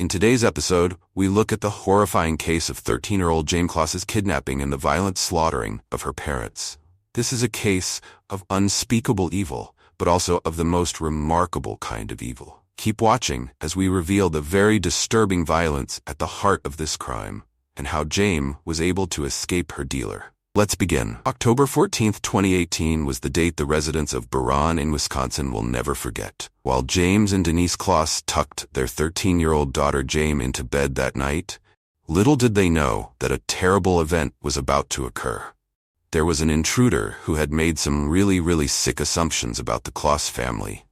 In today's episode, we look at the horrifying case of 13-year-old Jayme's kidnapping and the violent slaughtering of her parents. This is a case of unspeakable evil, but also of the most remarkable kind of evil. Keep watching as we reveal the very disturbing violence at the heart of this crime, and how Jayme was able to escape her dealer. Let's begin. October 14, 2018 was the date the residents of Buron in Wisconsin will never forget. While James and Denise Kloss tucked their 13-year-old daughter Jayme into bed that night, little did they know that a terrible event was about to occur. There was an intruder who had made some really sick assumptions about the Kloss family.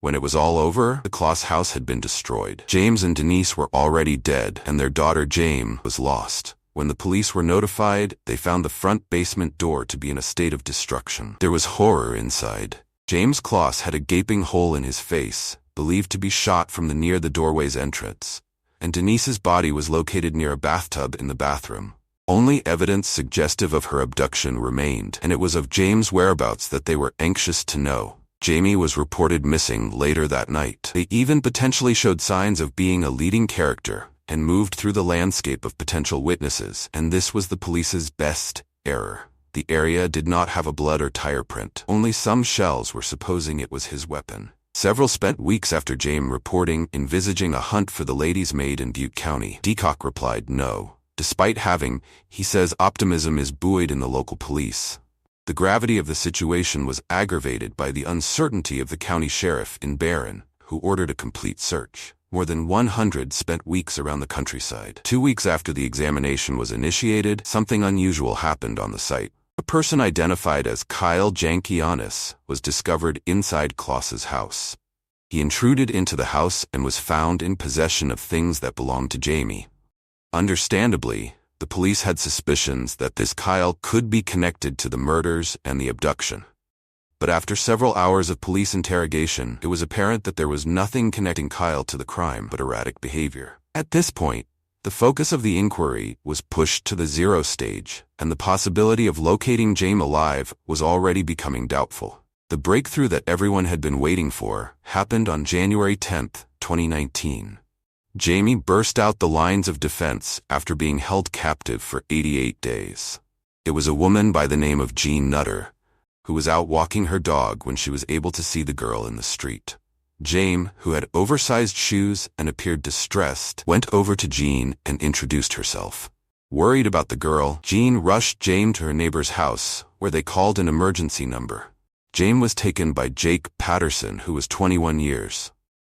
When it was all over, the Kloss house had been destroyed. James and Denise were already dead, and their daughter Jayme was lost. When the police were notified, they found the front basement door to be in a state of destruction. There was horror inside. James Kloss had a gaping hole in his face, believed to be shot from near the doorway's entrance, and Denise's body was located near a bathtub in the bathroom. Only evidence suggestive of her abduction remained, and it was of Jayme's whereabouts that they were anxious to know. Jayme was reported missing later that night. They even potentially showed signs of being a leading character, and moved through the landscape of potential witnesses, and this was the police's best error. The area did not have a blood or tire print. Only some shells were supposing it was his weapon. Several spent weeks after Jayme reporting, envisaging a hunt for the lady's maid in Butte County. Decock replied no. Despite having, he says, optimism is buoyed in the local police. The gravity of the situation was aggravated by the uncertainty of the county sheriff in Barron, who ordered a complete search. More than 100 spent weeks around the countryside. 2 weeks after the examination was initiated, something unusual happened on the site. A person identified as Kyle Jankianis was discovered inside Kloss's house. He intruded into the house and was found in possession of things that belonged to Jayme. Understandably, the police had suspicions that this Kyle could be connected to the murders and the abduction. But after several hours of police interrogation, it was apparent that there was nothing connecting Kyle to the crime but erratic behavior. At this point, the focus of the inquiry was pushed to the zero stage, and the possibility of locating Jayme alive was already becoming doubtful. The breakthrough that everyone had been waiting for happened on January 10, 2019. Jayme burst out the lines of defense after being held captive for 88 days. It was a woman by the name of Jean Nutter, who was out walking her dog when she was able to see the girl in the street. Jayme, who had oversized shoes and appeared distressed, went over to Jean and introduced herself. Worried about the girl, Jean rushed Jayme to her neighbor's house, where they called an emergency number. Jayme was taken by Jake Patterson, who was 21 years.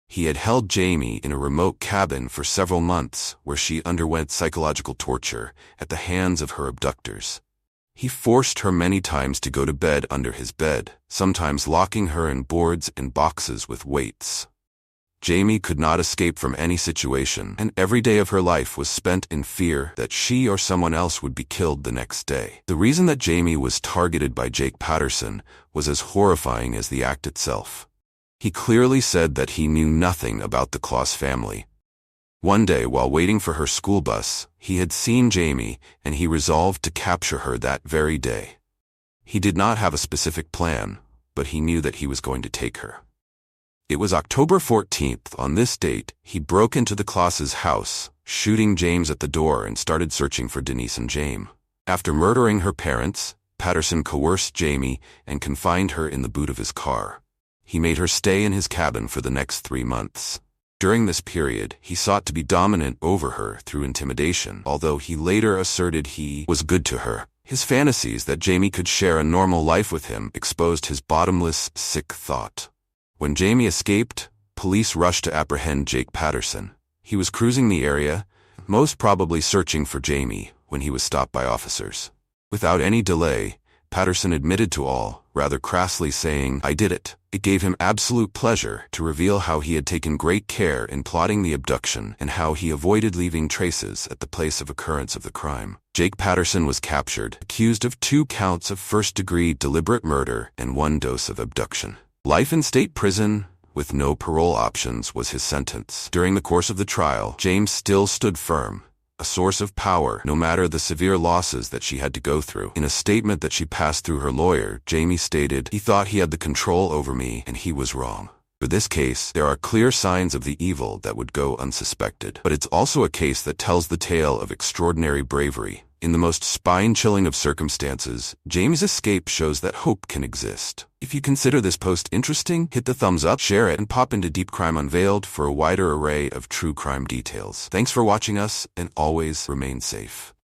He had held Jayme in a remote cabin for several months, where she underwent psychological torture at the hands of her abductors. He forced her many times to go to bed under his bed, sometimes locking her in boards and boxes with weights. Jayme could not escape from any situation, and every day of her life was spent in fear that she or someone else would be killed the next day. The reason that Jayme was targeted by Jake Patterson was as horrifying as the act itself. He clearly said that he knew nothing about the Kloss family. One day, while waiting for her school bus, he had seen Jayme, and he resolved to capture her that very day. He did not have a specific plan, but he knew that he was going to take her. It was October 14th. On this date, he broke into the Kloss's house, shooting James at the door, and started searching for Denise and Jayme. After murdering her parents, Patterson coerced Jayme and confined her in the boot of his car. He made her stay in his cabin for the next 3 months. During this period, he sought to be dominant over her through intimidation, although he later asserted he was good to her. His fantasies that Jayme could share a normal life with him exposed his bottomless, sick thought. When Jayme escaped, police rushed to apprehend Jake Patterson. He was cruising the area, most probably searching for Jayme, when he was stopped by officers. Without any delay, Patterson admitted to all, rather crassly saying, "I did it." It gave him absolute pleasure to reveal how he had taken great care in plotting the abduction and how he avoided leaving traces at the place of occurrence of the crime. Jake Patterson was captured, accused of 2 counts of first-degree deliberate murder and 1 dose of abduction. Life in state prison, with no parole options, was his sentence. During the course of the trial, James still stood firm, a source of power no matter the severe losses that she had to go through. In a statement that she passed through her lawyer, Jayme stated, "He thought he had the control over me, and he was wrong. For this case, there are clear signs of the evil that would go unsuspected. But it's also a case that tells the tale of extraordinary bravery. In the most spine-chilling of circumstances, Jayme's escape shows that hope can exist. If you consider this post interesting, hit the thumbs up, share it, and pop into Deep Crime Unveiled for a wider array of true crime details. Thanks for watching us, and always remain safe.